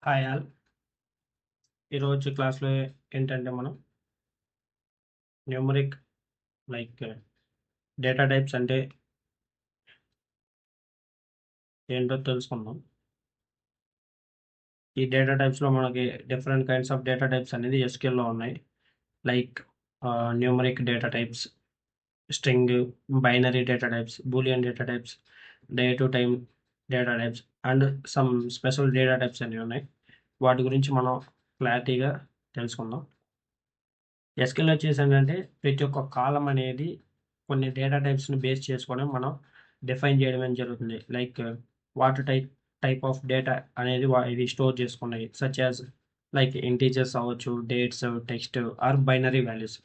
Hi all. ఈరోజు క్లాస్లో ఏంటంటే మనం న్యూమరిక్ లైక్ డేటా టైప్స్ అంటే ఏంటో తెలుసుకుందాం. ఈ డేటా టైప్స్లో మనకి different kinds of data types అనేది ఎస్క్యూఎల్లో ఉన్నాయి. Like numeric data types, string, binary data types, Boolean data types, day to time data types and some special data types అనేవి ఉన్నాయి. వాటి గురించి మనం క్లారిటీగా తెలుసుకుందాం. ఎస్క్యూఎల్ వచ్చేసి ఏంటంటే ప్రతి ఒక్క కాలం అనేది కొన్ని డేటా టైప్స్ని బేస్ చేసుకొని మనం డిఫైన్ చేయడం అనేది జరుగుతుంది. Like what type of data అనేది ఇది స్టోర్ చేసుకున్నాయి, సచ్ యాజ్ లైక్ ఇంటీజర్స్ అవ్వచ్చు, dates, text are binary values.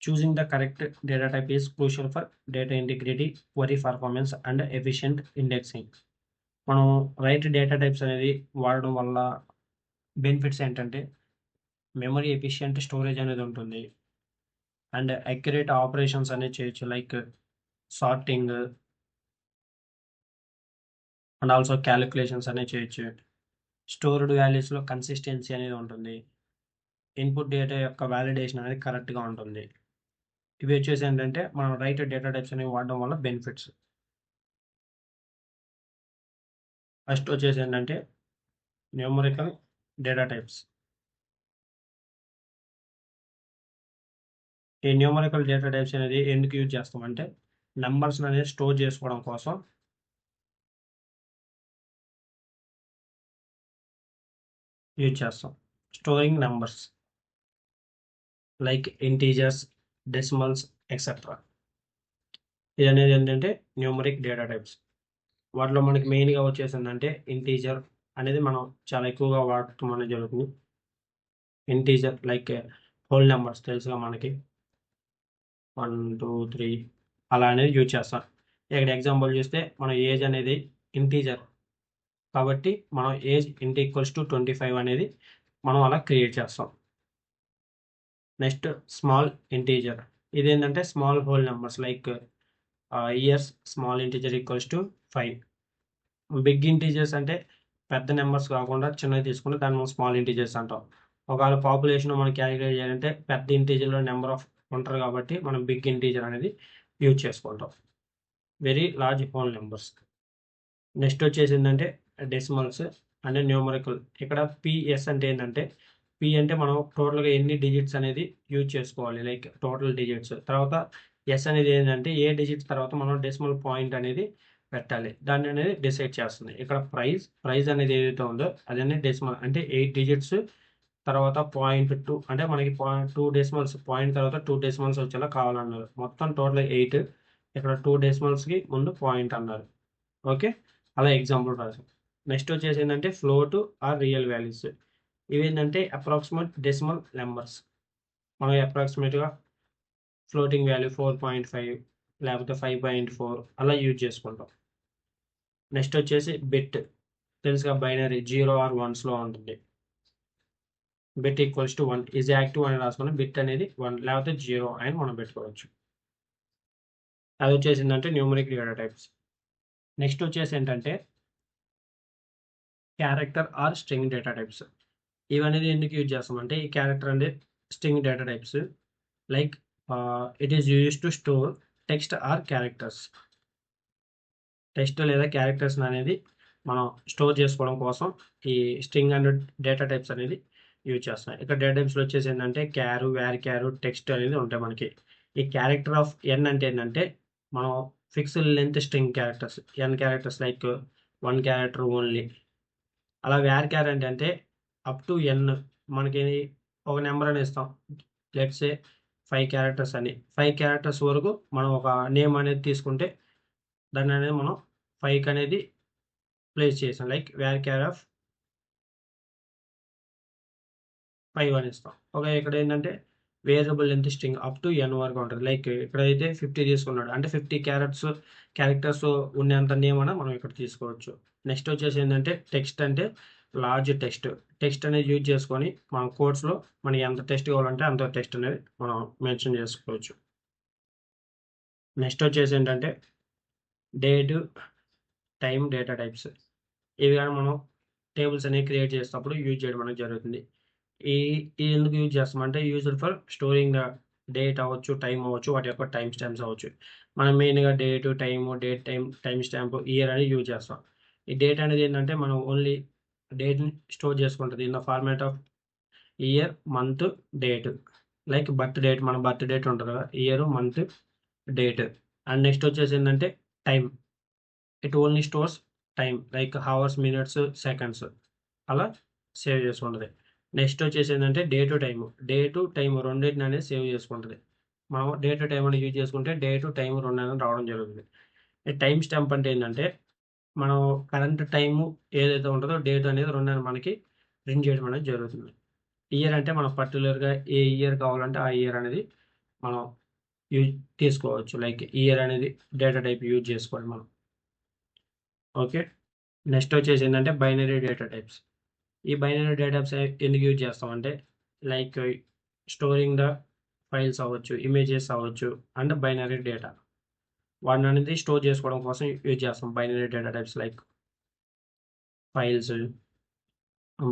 Choosing the correct data type is crucial for data integrity, query performance and efficient indexing. మనం right data types అనేది వాడడం వల్ల benefits ఏంటంటే memory efficient storage అనేది ఉంటుంది and accurate operations అనేది చేయొచ్చు, like sorting and also calculations అనేవి చేయొచ్చు. స్టోర్డ్ వాల్యూస్లో కన్సిస్టెన్సీ అనేది ఉంటుంది. ఇన్పుట్ డేటా యొక్క వ్యాలిడేషన్ అనేది కరెక్ట్గా ఉంటుంది. ఇవి వచ్చేసి ఏంటంటే మనం రైట్ డేటా టైప్స్ అనేవి వాడడం వల్ల బెనిఫిట్స్. ఫస్ట్ వచ్చేసి ఏంటంటే న్యూమరికల్ డేటా టైప్స్. ఈ న్యూమరికల్ డేటా టైప్స్ అనేది ఎందుకు యూజ్ చేస్తామంటే నెంబర్స్ అనేది స్టోర్ చేసుకోవడం కోసం యూజ్ చేస్తాం. Storing numbers like integers, decimals etcetera. ఇది అనేది ఏంటంటే న్యూమరిక్ డేటా టైప్స్. వాటిలో మనకి మెయిన్గా వచ్చేసిందంటే ఇంటీజర్ అనేది మనం చాలా ఎక్కువగా వాడటం అనేది జరుగుతుంది. ఇంటీజర్ లైక్ హోల్ నెంబర్స్ తెలుసుగా మనకి 1 2 3 అలా అనేది యూజ్ చేస్తాం. ఇక్కడ ఎగ్జాంపుల్ చూస్తే మన ఏజ్ అనేది ఇంటీజర్ కాబట్టి మనం ఏజ్ ఇంటి ఈక్వల్స్ టు 25 అనేది మనం అలా క్రియేట్ చేస్తాం. నెక్స్ట్ స్మాల్ ఇంటీజర్, ఇది ఏంటంటే small whole numbers like years, small integer equals to 5. Big integers అంటే పెద్ద నెంబర్స్ కాకుండా చిన్నవి తీసుకుంటే దాన్ని మనం స్మాల్ ఇంటీజర్స్ అంటాం. ఒకవేళ పాపులేషన్ మనం క్యాలిక్యులేట్ చేయాలంటే పెద్ద ఇంటీజర్లో నెంబర్ ఆఫ్ ఉంటారు కాబట్టి మనం బిగ్ ఇంటీజర్ అనేది యూజ్ చేసుకుంటాం. Very large whole numbers. Next వచ్చేసి ఏంటంటే డెసిమల్స్ అంటే న్యూమరికల్. ఇక్కడ పిఎస్ అంటే ఏంటంటే పి అంటే మనం టోటల్గా ఎన్ని డిజిట్స్ అనేది యూజ్ చేసుకోవాలి, లైక్ టోటల్ డిజిట్స్. తర్వాత ఎస్ అనేది ఏంటంటే ఏ డిజిట్స్ తర్వాత మనం డెసిమల్ పాయింట్ అనేది పెట్టాలి, దాన్ని అనేది డిసైడ్ చేస్తుంది. ఇక్కడ ప్రైజ్ అనేది ఏదైతే ఉందో అదన్నీ డెసిమల్ అంటే 8 డిజిట్స్ తర్వాత 0.2 అంటే మనకి 2 డెసిమల్స్ పాయింట్ తర్వాత 2 డెసిమల్స్ వచ్చేలా కావాలన్నారు. మొత్తం టోటల్ 8, ఇక్కడ 2 డెసిమల్స్కి ముందు పాయింట్ అన్నారు. ఓకే, అలా ఎగ్జాంపుల్ రాసాం. నెక్స్ట్ వచ్చేసి ఏంటంటే ఫ్లోట్ ఆర్ రియల్ వాల్యూస్. ఇవి ఏంటంటే అప్రాక్సిమేట్ డెసిమల్ నెంబర్స్. మనం అప్రాక్సిమేట్గా ఫ్లోటింగ్ వాల్యూ 4.5 లేకపోతే 5.4 అలా యూజ్ చేసుకుంటాం. నెక్స్ట్ వచ్చేసి బిట్, తెలుసుగా బైనరీ 0 ఆర్ 1స్లో ఉంటుంది. Bit equals to 1 is active అని రాసుకుని బిట్ అనేది 1 లేకపోతే 0 అని మనం పెట్టుకోవచ్చు. అది వచ్చేసిందంటే న్యూమరిక్ డేటా టైప్స్. నెక్స్ట్ వచ్చేసి ఏంటంటే character or string data types. ఇవనేది ఎందుకు యూజ్ చేస్తామంటే ఈ క్యారెక్టర్ అనేది string data types like it is use to store text or characters. Text లేదా క్యారెక్టర్స్ అనేది మనం స్టోర్ చేసుకోవడం కోసం ఈ స్ట్రింగ్ అండ్ డేటా టైప్స్ అనేది యూజ్ చేస్తాం. ఇక్కడ డేటా టైప్స్లో వచ్చేసి ఏంటంటే క్యారు, వేర్ క్యారు, టెక్స్ట్ అనేది ఉంటాయి మనకి. ఈ క్యారెక్టర్ ఆఫ్ ఎన్ అంటే ఏంటంటే మనం ఫిక్స్డ్ లెంత్ స్ట్రింగ్ క్యారెక్టర్స్, ఎన్ క్యారెక్టర్స్ లైక్ 1 క్యారెక్టర్ ఓన్లీ. అలా వేర్ క్యార్ అంటే అప్ టు ఎన్ మనకి ఒక నెంబర్ అని ఇస్తాం, లెట్స్ సే 5 క్యారెక్టర్స్ అని. 5 క్యారెక్టర్స్ వరకు మనం ఒక నేమ్ అనేది తీసుకుంటే దాన్ని అనేది మనం 5 అనేది ప్లేస్ చేసాం, లైక్ వేర్ క్యార్ ఆఫ్ 5 అని ఇస్తాం. ఓకే, ఇక్కడ ఏంటంటే variable length string up to N వరకు ఉంటుంది. లైక్ ఇక్కడైతే 50 తీసుకున్నాడు అంటే 50 క్యారెక్టర్స్ ఉన్నంత నేమ్ అని మనం ఇక్కడ తీసుకోవచ్చు. నెక్స్ట్ వచ్చేసి ఏంటంటే టెక్స్ట్ అంటే లార్జ్ టెక్స్ట్ అనేది యూజ్ చేసుకొని మన కోడ్స్లో మనకి ఎంత టెక్స్ట్ కావాలంటే అంత టెక్స్ట్ అనేది మనం మెన్షన్ చేసుకోవచ్చు. నెక్స్ట్ వచ్చేసి ఏంటంటే డేట్ టైం డేటా టైప్స్. ఇవి కానీ మనం టేబుల్స్ అనేవి క్రియేట్ చేసేటప్పుడు యూజ్ చేయడం అనేది జరుగుతుంది. ఇది ఎందుకు యూజ్ చేస్తామంటే used for storing the date అవ్వచ్చు, టైం అవ్వచ్చు, వాటి యొక్క టైమ్ స్టాంప్స్ అవ్వచ్చు. మనం మెయిన్గా డేట్ టైం స్టాంప్ ఇయర్ అనేది యూజ్ చేస్తాం. ఈ డేట్ అనేది ఏంటంటే మనం ఓన్లీ డేట్ని స్టోర్ చేసుకుంటుంది in the format of year, month, date. Like birth date, మన బర్త్ డేట్ ఉంటుంది కదా, year, month, date. And next వచ్చేసి ఏంటంటే time. It only stores time like hours, minutes, seconds అలా సేవ్ చేసుకుంటుంది. నెక్స్ట్ వచ్చేసి ఏంటంటే డే టు టైం రెండింటిని అనేది సేవ్ చేసుకుంటుంది. మనం డే టు టైం అని యూజ్ చేసుకుంటే డే టు టైం రెండు అనేది రావడం జరుగుతుంది. టైం స్టాంప్ అంటే ఏంటంటే మనం కరెంట్ టైము ఏదైతే ఉంటుందో డేట్ అనేది రెండు మనకి ప్రింట్ చేయడం అనేది జరుగుతుంది. ఇయర్ అంటే మనం పర్టికులర్గా ఏ ఇయర్ కావాలంటే ఆ ఇయర్ అనేది మనం యూజ్ తీసుకోవచ్చు. లైక్ ఇయర్ అనేది డేటా టైప్ యూజ్ చేసుకోవాలి మనం. ఓకే, నెక్స్ట్ వచ్చేసి ఏంటంటే బైనరీ డేటా టైప్స్. ఈ బైనరీ డేటా టైప్స్ ఎందుకు యూజ్ చేస్తామంటే లైక్ స్టోరింగ్ ద ఫైల్స్ అవ్వచ్చు, ఇమేజెస్ అవ్వచ్చు, అండ్ బైనరీ డేటా వాటిని అనేది స్టోర్ చేసుకోవడం కోసం యూజ్ చేస్తాం. Binary data types like files,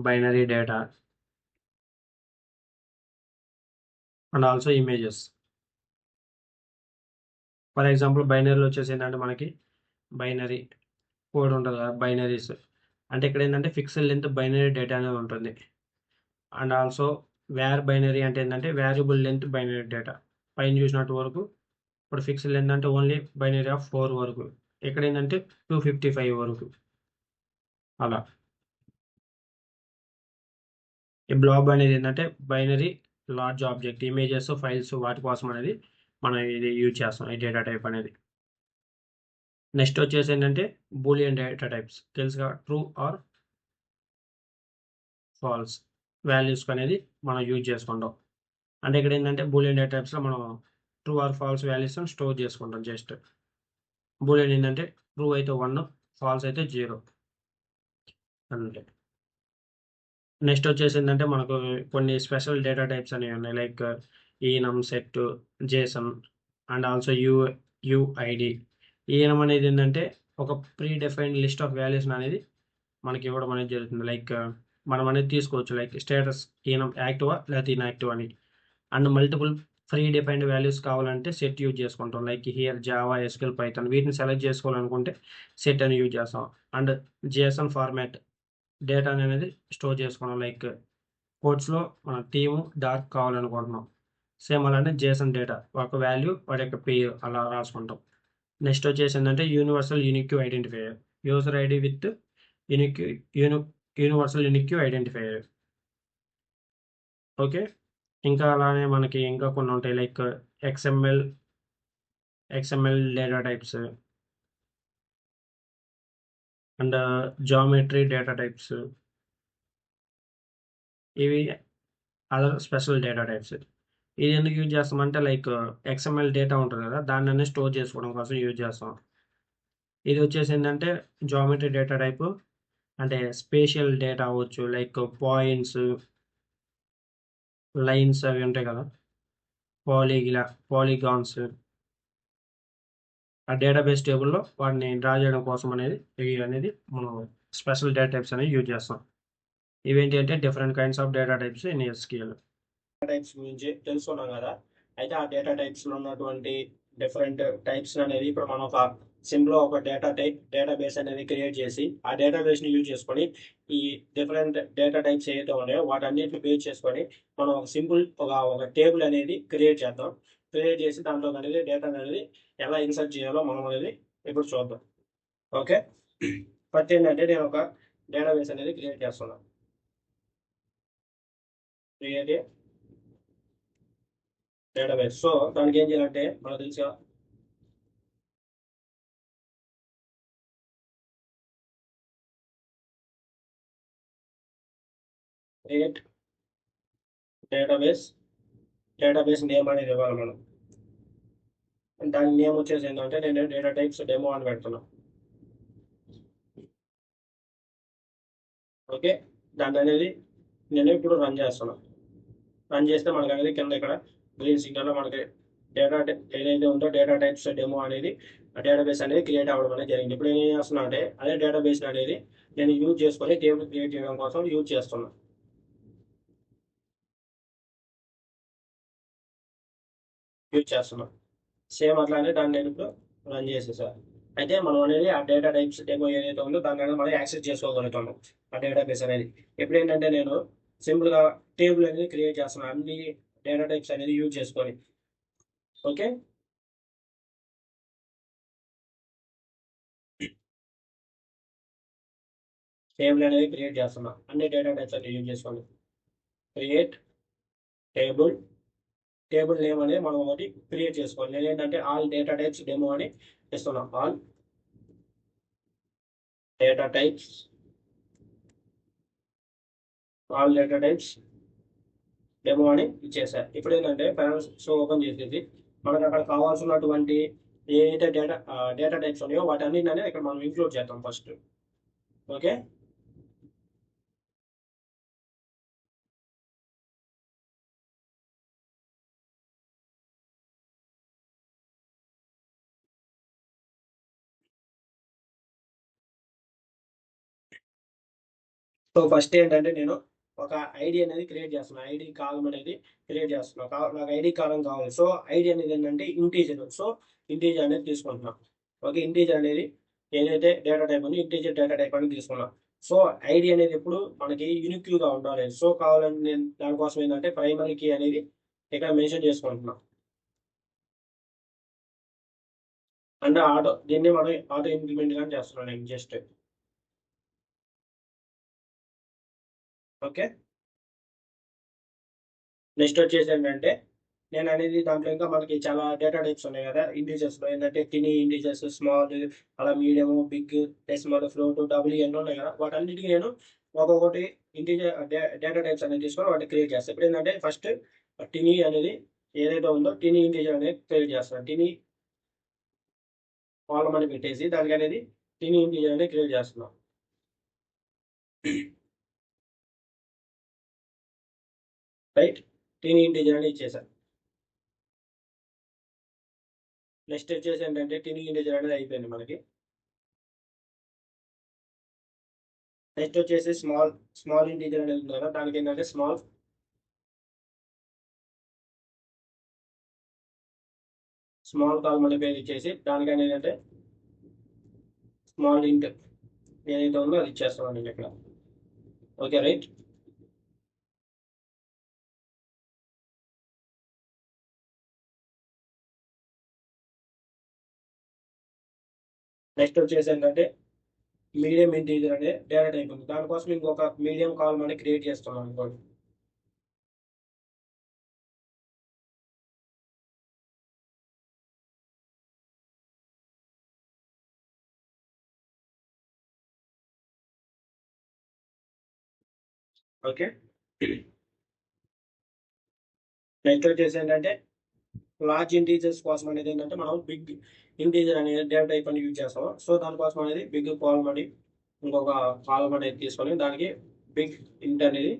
binary data and also images. For example బైనరీలో వచ్చేసి ఏంటంటే మనకి బైనరీ కోడ్ ఉంటుంది కదా, బైనరీస్ అంటే ఇక్కడ ఏంటంటే ఫిక్స్డ్ లెంత్ బైనరీ డేటా అనేది ఉంటుంది. అండ్ ఆల్సో వేర్ బైనరీ అంటే ఏంటంటే వేరియబుల్ లెంత్ బైనరీ డేటా. పైన చూసినట్టు వరకు ఇప్పుడు ఫిక్స్డ్ లెంత్ అంటే ఓన్లీ బైనరీ ఆఫ్ 4 వరకు, ఇక్కడ ఏంటంటే 255 వరకు అలా. ఈ బ్లాబ్ అనేది ఏంటంటే binary large object, images, files వాటి కోసం అనేది మనం ఇది యూజ్ చేస్తాం ఈ డేటా టైప్ అనేది. నెక్స్ట్ వచ్చేసి ఏంటంటే బూలియన్ డేటా టైప్స్ తెలుసుగా, ట్రూ ఆర్ ఫాల్స్ వాల్యూస్ అనేది మనం యూజ్ చేసుకుంటాం. అంటే ఇక్కడ ఏంటంటే బూలియన్ డేటా టైప్స్లో మనం true or false values store చేసుకుంటాం. జస్ట్ బూలియన్ ఏంటంటే ట్రూ అయితే 1, ఫాల్స్ అయితే 0 అంటే. నెక్స్ట్ వచ్చేసి ఏంటంటే మనకు కొన్ని స్పెషల్ డేటా టైప్స్ అనేవి ఉన్నాయి like enum, set, JSON and also UID. Enum అనేది ఏంటంటే ఒక predefined list of values అనేది మనకి ఇవ్వడం అనేది జరుగుతుంది. లైక్ మనం అనేది తీసుకోవచ్చు లైక్ స్టేటస్ ఈనం యాక్టివా లేకపోతే ఇన్యాక్టివ్ అని. And multiple free defined values కావాలంటే సెట్ యూజ్ చేసుకుంటాం. Like here Java, SQL, Python వీటిని సెలెక్ట్ చేసుకోవాలనుకుంటే సెట్ అని యూజ్ చేస్తాం. అండ్ జేసన్ ఫార్మాట్ డేటా అనేది స్టోర్ చేసుకున్నాం. లైక్ కోడ్స్లో మన టీము డార్క్ కావాలనుకుంటున్నాం, సేమ్ అలానే జేసన్ డేటా ఒక వాల్యూ వాటి యొక్క పేరు అలా రాసుకుంటాం. నెక్స్ట్ వచ్చేసి ఏంటంటే universal unique identifier, user ID with universal unique identifier. Okay, ఇంకా అలానే మనకి ఇంకా కొన్ని ఉంటాయి like XML data types and geometry data types. ఇవి అదర్ స్పెషల్ డేటా టైప్స్. ఇది ఎందుకు యూజ్ చేస్తామంటే లైక్ XML డేటా ఉంటుంది కదా, దాన్ని అన్నీ స్టోర్ చేసుకోవడం కోసం యూజ్ చేస్తాం. ఇది వచ్చేసి ఏంటంటే జామెట్రీ డేటా టైప్ అంటే స్పేషియల్ డేటా అవ్వచ్చు, లైక్ పాయింట్స్, లైన్స్ అవి ఉంటాయి కదా, పాలిగాన్స్. ఆ డేటాబేస్ టేబుల్లో వాటిని డ్రా చేయడం కోసం అనేది ఇవి అనేది మనం స్పెషల్ డేటా టైప్స్ అనేవి యూజ్ చేస్తాం. ఇవేంటి అంటే different kinds of data types in SQL. Types గురించి తెలుసుకున్నాం కదా. అయితే ఆ డేటా టైప్స్లో ఉన్నటువంటి డిఫరెంట్ టైప్స్ అనేది ఇప్పుడు మనం ఒక సింపుల్ ఒక డేటాబేస్ అనేది క్రియేట్ చేసి ఆ డేటాబేస్ని యూజ్ చేసుకొని ఈ డిఫరెంట్ డేటా టైప్స్ ఏదైతే ఉన్నాయో వాటన్నిటిని బేస్ చేసుకొని మనం ఒక సింపుల్ ఒక టేబుల్ అనేది క్రియేట్ చేద్దాం. క్రియేట్ చేసి దాంట్లో అనేది డేటా అనేది ఎలా ఇన్సర్ట్ చేయాలో మనం అనేది ఇప్పుడు చూద్దాం. ఓకే, ఫస్ట్ ఏంటంటే నేను ఒక డేటాబేస్ అనేది క్రియేట్ చేస్తున్నాను. Create database. సో దానికి ఏం చేయాలంటే మనకు తెలుసు క్రియేట్ డేటాబేస్ నేమ్ అనేది ఇవ్వాలి మనం. దాని నేమ్ వచ్చేసి ఏంటంటే నేను డేటా టైప్స్ డెమో అని పెడుతున్నాను. ఓకే, దాన్ని అనేది నేను ఇప్పుడు రన్ చేస్తున్నాను. రన్ చేస్తే మనకి అనేది కింద ఇక్కడ గ్రీన్ సిగ్నల్ మనకి డేటా ఏదైతే ఉందో డేటా టైప్స్ డెమో అనేది డేటాబేస్ అనేది క్రియేట్ అవ్వడం అనేది జరిగింది. ఇప్పుడు నేను ఏం చేస్తున్నా అంటే అదే డేటాబేస్ అనేది నేను యూజ్ చేసుకొని టేబుల్ క్రియేట్ చేయడం కోసం యూజ్ చేస్తున్నా. సేమ్ అట్లానే దాన్ని నేను ఇప్పుడు రన్ చేసేసాను. అయితే మనం అనేది ఆ డేటా టైప్స్ డెమో ఏదైతే ఉందో దాని అనేది మనం యాక్సెస్ చేసుకోగలుగుతాము ఆ డేటాబేస్ అనేది. ఇప్పుడు ఏంటంటే నేను సింపుల్గా టేబుల్ అనేది క్రియేట్ చేస్తున్నాను అన్ని డేటా టైప్స్ అనేది యూజ్ చేసుకొని. ఓకే, టేబుల్ అనేది క్రియేట్ చేస్తున్నా అన్ని డేటా టైప్స్ అనేది యూజ్ చేసుకోండి. క్రియేట్ టేబుల్, టేబుల్ నేమ్ అనేది మనం ఒకటి క్రియేట్ చేసుకోవాలి. నేను ఏంటంటే ఆల్ డేటా టైప్స్ డెమో అని ఇస్తున్నాం. All data types, all data types demo అని ఇచ్చేసారు. ఇప్పుడు ఏంటంటే ఫైనాన్స్ షో ఓపెన్ చేసేసి మనకు అక్కడ కావాల్సినటువంటి ఏదైతే డేటా టైప్స్ ఉన్నాయో వాటన్నిటిని ఇక్కడ మనం ఇంక్లూడ్ చేద్దాం ఫస్ట్. ఓకే, సో ఫస్ట్ ఏంటంటే నేను ఒక ఐడి అనేది క్రియేట్ చేస్తున్నాను. ఐడి కాలం అనేది క్రియేట్ చేస్తున్నాను. నాకు ఐడి కాలం కావాలి. సో ఐడి అనేది ఏంటంటే ఇంటీజర్. సో ఇంటీజర్ అనేది తీసుకుంటున్నాం. ఓకే, ఇంటీజర్ అనేది ఏదైతే డేటా టైప్ ఉంది ఇంటీజర్ డేటా టైప్ అనేది తీసుకున్నాం. సో ఐడి అనేది ఎప్పుడు మనకి యూనిక్యూగా ఉండాలి. సో కావాలని నేను దానికోసం ఏంటంటే ప్రైమరీ కీ అనేది ఇక్కడ మెన్షన్ చేసుకుంటున్నాం. అంటే దీన్ని మనం ఆటో ఇంప్లిమెంట్ గా చేస్తున్నాం నేను జస్ట్. ఓకే, నెక్స్ట్ వచ్చేసి ఏంటంటే నేను అనేది దాంట్లో ఇంకా మనకి చాలా డేటా టైప్స్ ఉన్నాయి కదా ఇంటీజర్స్ లో. ఏంటంటే టినీ ఇంటీజర్స్, స్మాల్, అలా medium, big, decimal, float, double ఇవన్నీ ఉన్నాయి కదా. వాటన్నిటికీ నేను ఒక్కొక్కటి ఇంటీజర్ డేటా టైప్స్ అనేది తీసుకొని వాటిని క్రియేట్ చేస్తాను. ఇప్పుడు ఏంటంటే ఫస్ట్ టినీ అనేది ఏదైతే ఉందో టినీ ఇంటీజర్ అనేది క్రియేట్ చేస్తాను. టినీ కాలం అని పెట్టేసి దానికి అనేది టినీ ఇంటీజర్ అనేది క్రియేట్ చేస్తున్నాం. రైట్, టినీ ఇంటీజర్ అనేది ఇచ్చేసాను. నెక్స్ట్ వచ్చేసి ఏంటంటే టినీ ఇంటీజర్ అనేది అయిపోయింది మనకి. నెక్స్ట్ వచ్చేసి స్మాల్ ఇంటీజర్ అనేది ఉంది కదా దానికి ఏంటంటే స్మాల్ కాలం అనే పేరు ఇచ్చేసి దానికని ఏంటంటే స్మాల్ ఇంట్ ఏదైతే ఉందో అది ఇచ్చేస్తాం అండి ఇక్కడ. Okay, right. నెక్స్ట్ వచ్చేసి ఏంటంటే మీడియం ఇంటీజర్ అనే డేటా టైప్ ఉంది. దానికోసం ఇంకొక మీడియం కాలం అనేది క్రియేట్ చేస్తున్నాం అనుకోండి. ఓకే, నెక్స్ట్ వచ్చేసి ఏంటంటే లార్జ్ ఇంటీజర్స్ కోసం అనేది ఏంటంటే మనం బిగ్ ఇంటీజర్ అనేది డేటా టైప్ అని యూజ్ చేస్తాం. సో దానికోసం అనేది బిగ్ కాలం అని ఇంకొక కాలం అనేది తీసుకొని దానికి బిగ్ ఇంట్ అనేది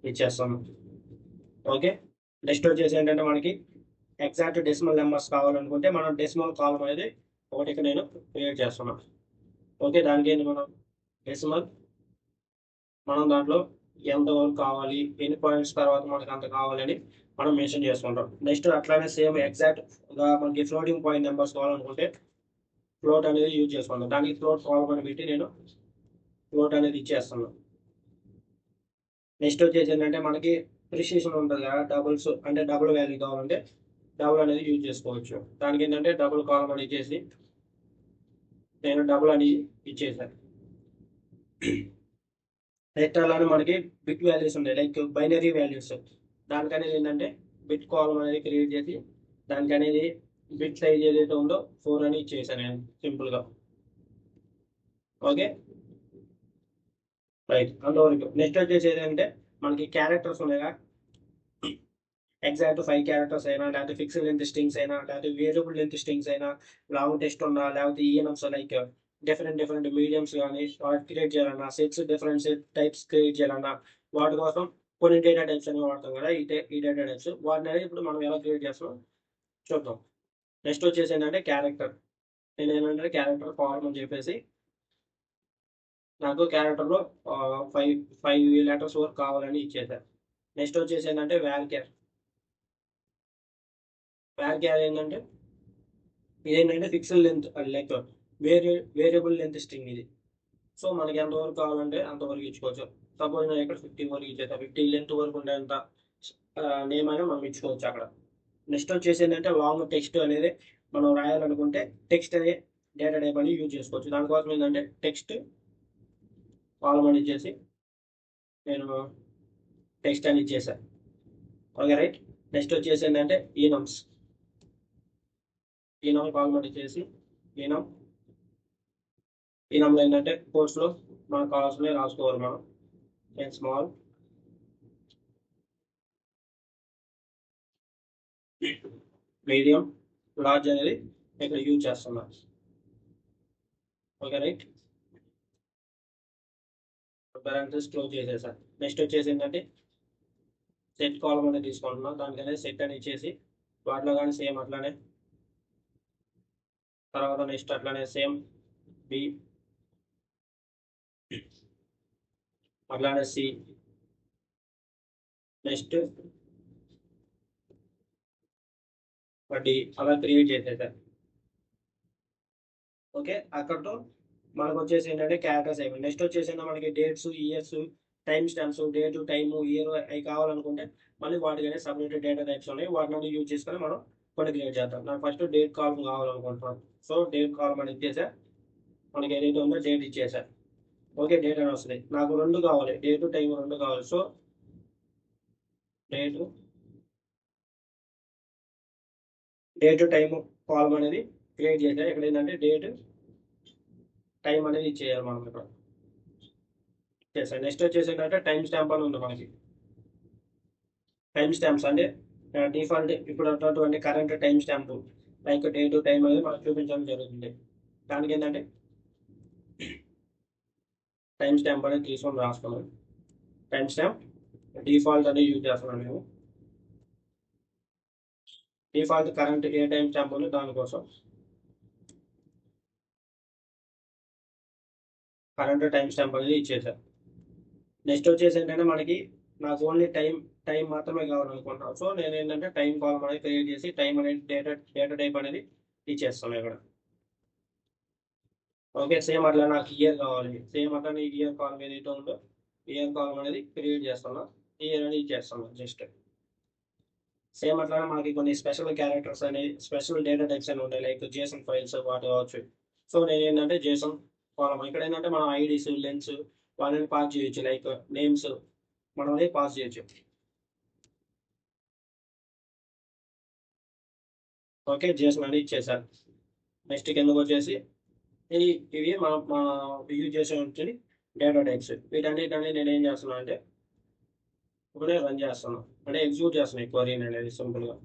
ఇచ్చేస్తాము. ఓకే, నెక్స్ట్ వచ్చేసి ఏంటంటే మనకి ఎగ్జాక్ట్ డెసిమల్ నెంబర్స్ కావాలనుకుంటే మనం డెసిమల్ కాలం అనేది ఒకటి నేను క్రియేట్ చేస్తున్నాం. ఓకే, దానికి మనం డెసిమల్ మనం దాంట్లో ఎంత వరకు కావాలి, ఎన్ని పాయింట్స్ తర్వాత మనకి అంత కావాలని మనం మెన్షన్ చేసుకుంటాం. నెక్స్ట్ అట్లానే సేమ్ ఎగ్జాక్ట్ మనకి ఫ్లోటింగ్ పాయింట్ నెంబర్స్ కావాలనుకుంటే ఫ్లోట్ అనేది యూజ్ చేసుకుంటాం. దానికి ఫ్లోట్ కావాలని పెట్టి నేను ఫ్లోట్ అనేది ఇచ్చేస్తున్నాను. నెక్స్ట్ వచ్చేసి ఏంటంటే మనకి ప్రిసిషన్ ఉంటుంది కదా డబుల్స్, అంటే డబుల్ వాల్యూ కావాలంటే డబుల్ అనేది యూజ్ చేసుకోవచ్చు. దానికి ఏంటంటే డబుల్ కాలం అని ఇచ్చేసి నేను డబుల్ అని ఇచ్చేసాను. నెక్స్ట్ అలానే మనకి బిట్ వాల్యూస్ ఉన్నాయి లైక్ బైనరీ వాల్యూస్. దానికనేది ఏంటంటే బిట్ కాలం అనేది క్రియేట్ చేసి దానికి అనేది బిట్ సైజ్ ఏదైతే ఉందో 4 అని ఇచ్చేసాను నేను సింపుల్గా. ఓకే, రైట్, అంతవరకు. నెక్స్ట్ వచ్చేసి ఏంటంటే మనకి క్యారెక్టర్స్ ఉన్నాయిగా ఎగ్జాక్ట్ 5 క్యారెక్టర్స్ అయినా లేకపోతే ఫిక్స్డ్ లెంత్ స్ట్రింగ్స్ అయినా లేకపోతే వేరియబుల్ లెంత్ స్ట్రింగ్స్ అయినా లాంగ్ టెక్స్ట్ ఉన్నా లేకపోతే ఈఎన్ఎంస్ లైక్ డిఫరెంట్ మీడియంస్ కానీ వాటి క్రియేట్ చేయాలన్నా sets different set types create చేయాలన్నా వాటి కోసం కొన్ని డేటా టైప్స్ అనేవి వాడతాం కదా ఈ డేటా టైప్స్ వాటిని అనేది ఇప్పుడు మనం ఎలా క్రియేట్ చేస్తాం చూద్దాం. నెక్స్ట్ వచ్చేసి ఏంటంటే క్యారెక్టర్. నేను ఏంటంటే క్యారెక్టర్ ఫార్మ్ అని చెప్పేసి నాకు క్యారెక్టర్లో 5 లెటర్స్ వరకు కావాలని ఇచ్చేసారు. నెక్స్ట్ వచ్చేసి ఏంటంటే వ్యాల్క్యార్. వ్యాల్క్యార్ ఏంటంటే ఇదేంటంటే fixed length like variable length string ఇది. సో మనకి ఎంతవరకు కావాలంటే అంతవరకు ఇచ్చుకోవచ్చు. సపోజ్ నేను ఇక్కడ 50 వరకు ఇచ్చేస్తా. 50 లెంత్ వరకు ఉండేంత నేమ్ అయినా మనం ఇచ్చుకోవచ్చు అక్కడ. నెక్స్ట్ వచ్చేసి ఏంటంటే లాంగ్ టెక్స్ట్ అనేది మనం రాయాలనుకుంటే టెక్స్ట్ అనే డేటా టైప్ అని యూజ్ చేసుకోవచ్చు. దానికోసం ఏంటంటే టెక్స్ట్ కాలం అని ఇచ్చేసి నేను టెక్స్ట్ అని ఇచ్చేసాను. Okay right. నెక్స్ట్ వచ్చేసి ఏంటంటే ఈనమ్స్ కాలం అని ఇచ్చేసి ఈనంలో ఏంటంటే కోర్సులో మనకు కావాల్సినవి రాసుకోవాలి మనం. స్మాల్ మీడియం లార్జ్ అనేది ఇక్కడ యూజ్ చేస్తున్నాం. Okay right. బ్యాలెన్సెస్ క్లోజ్ చేసేసాను. నెక్స్ట్ వచ్చేసి ఏంటంటే సెట్ కాలం అనేది తీసుకుంటున్నాం. దానికనే సెట్ అని ఇచ్చేసి వాటిలో కానీ సేమ్ అట్లానే తర్వాత నెక్స్ట్ అట్లానే సేమ్ బి అట్లానే సి నెక్స్ట్ డి అలా క్రియేట్ చేసేసారు. ఓకే, అక్కడతో మనకు వచ్చేసి ఏంటంటే క్యారెక్టర్స్ అయిపోయింది. నెక్స్ట్ వచ్చేసి మనకి dates, years, time stamps, date, time, year అవి కావాలనుకుంటే మళ్ళీ వాటికనే సపరేట్ డేటా టైప్స్ ఉన్నాయి. వాటిని యూజ్ చేసుకొని మనం కొన్ని క్రియేట్ చేద్దాం. నాకు ఫస్ట్ డేట్ కాలం కావాలనుకుంటున్నాను. సో డేట్ కాలం అని ఇచ్చేసా. మనకి ఏదైతే ఉందో డేట్ ఇచ్చేసా. ఓకే, డేట్ అని వస్తుంది. నాకు 2 కావాలి, డేటు టైం 2 కావాలి. సో డేట్ టైం కాలం అనేది క్రియేట్ చేసా. ఇక్కడ ఏంటంటే డేట్ టైం అనేది ఇచ్చేయాలి మనం ఇక్కడ చేసాం. నెక్స్ట్ వచ్చేసి ఏంటంటే టైం స్టాంప్ అని ఉంది మనకి. టైం స్టాంప్స్ అంటే డిఫాల్ట్ ఇప్పుడు ఉన్నటువంటి current time stamp like date time అనేది మనకు చూపించడం జరుగుతుంది. దానికి ఏంటంటే టైం స్టాంప్ అనేది తీసుకొని రాసుకున్నాం. టైం స్టాంప్ డిఫాల్ట్ అనేది యూజ్ చేస్తున్నాం మేము. డిఫాల్ట్ కరెంట్ ఏ టైం స్టాంప్ ఉందో దానికోసం కరెంట్ టైం స్టాంప్ అనేది ఇచ్చేసాం. నెక్స్ట్ వచ్చేసి ఏంటంటే నాకు ఓన్లీ టైం మాత్రమే కావాలనుకుంటున్నాను. సో నేను ఏంటంటే టైం కాలం అనేది క్రియేట్ చేసి టైం అనేది డేటా టైప్ అనేది ఇచ్చేస్తాను ఇక్కడ. ఓకే, సేమ్ అట్లా నాకు ఇయర్ కావాలి. సేమ్ అట్లా ఇయర్ కాలం ఏదైతే ఉందో ఇయర్ కాలం అనేది క్రియేట్ చేస్తున్నా. ఇయర్ అనేది ఇచ్చేస్తాను జస్ట్. సేమ్ అట్లానే మనకి కొన్ని స్పెషల్ క్యారెక్టర్స్ అనేవి స్పెషల్ డేటా టైప్స్ అని ఉంటాయి లైక్ జేసన్ ఫైల్స్ వాటి కావచ్చు. సో నేను ఏంటంటే జేసన్ కాలం ఇక్కడ ఏంటంటే మనం ఐడీస్, లెన్స్ వాళ్ళని పాస్ చేయొచ్చు. లైక్ నేమ్స్ మనం అనేది పాస్ చేయొచ్చు. ఓకే, జేసన్ అనేది ఇచ్చేసారు. నెక్స్ట్ కిందకు వచ్చేసి ఇవి మనం యూజ్ చేసే ఉంటుంది డేటా టైప్స్. వీటన్నిటిని నేను ఏం చేస్తున్నాను అంటే ఇప్పుడే రన్ చేస్తాను, అంటే ఎగ్జిక్యూట్ చేస్తున్నాను ఈ క్వరీ అనేది సింపుల్గా.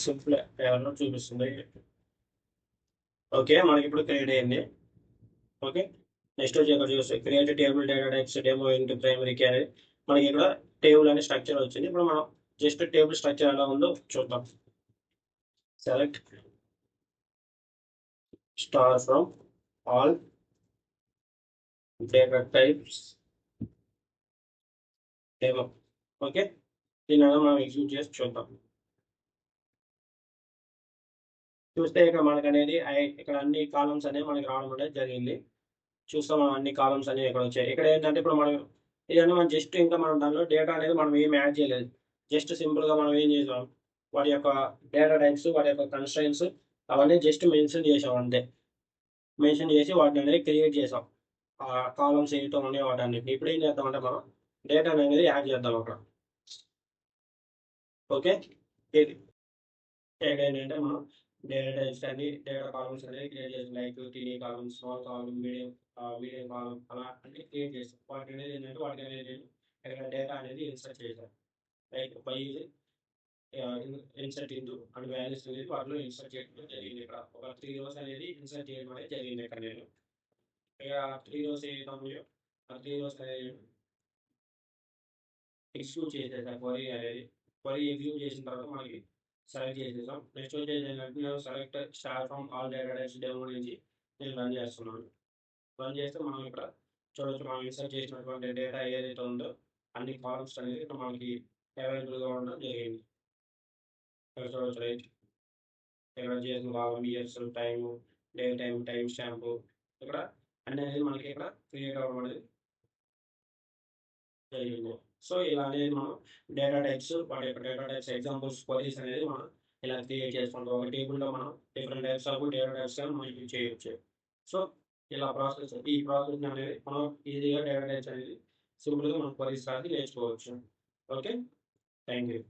సింపుల్ ఏమన్నా చూపిస్తుంది. ఓకే, మనకి ఇప్పుడు క్రియేట్ అయ్యింది. ఓకే, నెక్స్ట్ వచ్చి ఇక్కడ చూస్తే create table data types demo into primary key అనేది మనకి ఇక్కడ టేబుల్ అనే స్ట్రక్చర్ వచ్చింది. ఇప్పుడు మనం జస్ట్ టేబుల్ స్ట్రక్చర్ ఎలా ఉందో చూద్దాం. Select star from all data types demo. Okay, దీని మనం ఎగ్జిక్యూట్ చేసి చూద్దాం. చూస్తే ఇక్కడ మనకు అనేది ఇక్కడ అన్ని కాలమ్స్ అనేవి మనకి రావడం అనేది జరిగింది. చూస్తాం మనం అన్ని కాలమ్స్ అనేవి ఇక్కడ వచ్చాయి. ఇక్కడ ఏంటంటే ఇప్పుడు మనం ఇదన్నీ మనం జస్ట్ ఇంకా మనం దానిలో డేటా అనేది మనం ఏం యాడ్ చేయలేదు. జస్ట్ సింపుల్గా మనం ఏం చేసాం వాటి యొక్క డేటా టైప్స్, వాటి యొక్క కన్స్ట్రైన్స్, అవన్నీ జస్ట్ మెన్షన్ చేసాం అంతే. మెన్షన్ చేసి వాటిని అనేది క్రియేట్ చేసాం. కాలమ్స్ ఏవైతే ఉన్నాయో వాటన్నిటిని. ఇప్పుడు ఏం చేద్దామంటే మనం డేటా అనేది యాడ్ చేద్దాం అక్కడ. ఓకే. ఇది ఏంటంటే మనం డేటా టైప్స్ అని డేటా కాలమ్స్ అనేది క్రియేట్ చేసాం. Like TD column, small column, medium column అలా అన్ని క్రియేట్ చేసాం. వాటి అనేది ఏంటంటే వాటికి అనేది నేను ఇక్కడ డేటా అనేది ఇన్సర్ట్ చేశాను. Like by insert into and values అనేది వాటిలో ఇన్సర్ట్ చేయడం జరిగింది. ఇక్కడ ఒక 3 రోస్ అనేది ఇన్సర్ట్ చేయడం అనేది జరిగింది ఇక్కడ నేను. ఇక 3 రోస్ ఏదైతే ఉన్నాయో ఆ 3 రోస్ అనేది ఎగ్జిక్యూట్ చేసేసాం క్వరీ అనేది. క్వరీ ఎగ్జిక్యూట్ చేసిన తర్వాత మనకి సెలెక్ట్ చేసేసాం. నెక్స్ట్ వచ్చేసి ఏంటంటే నేను select star from all data types demo నుంచి నేను రన్ చేస్తున్నాను. రన్ చేస్తే మనం ఇక్కడ చూడొచ్చు మనం ఇన్సర్ట్ చేసినటువంటి డేటా ఏదైతే ఉందో అన్ని కాలమ్స్ అనేది ఇక్కడ మనకి అవైలబుల్గా ఉండడం జరిగింది. ఇక్కడ చూడొచ్చు రైట్. ఇక్కడ చేసిన కాలం, years, time, day time, timestamp ఇక్కడ అన్నీ అనేది మనకి ఇక్కడ క్రియేట్ అవ్వడం అనేది జరిగింది. సో ఇలా అనేది మనం డేటా టైప్స్ వాటి యొక్క డేటా టైప్స్ ఎగ్జాంపుల్స్ క్వరీస్ అనేది మనం ఇలా క్రియేట్ చేసుకుంటాం. ఒక టేబుల్‌లో మనం different types of data types అని మనం యూజ్ చేయొచ్చు. సో ఇలా ఈ ప్రాసెస్ అనేది మనం ఈజీగా డేటా టైప్స్ అనేది సింపుల్‌గా మనం క్వరీస్ రాసి నేర్చుకోవచ్చు. ఓకే. Thank you.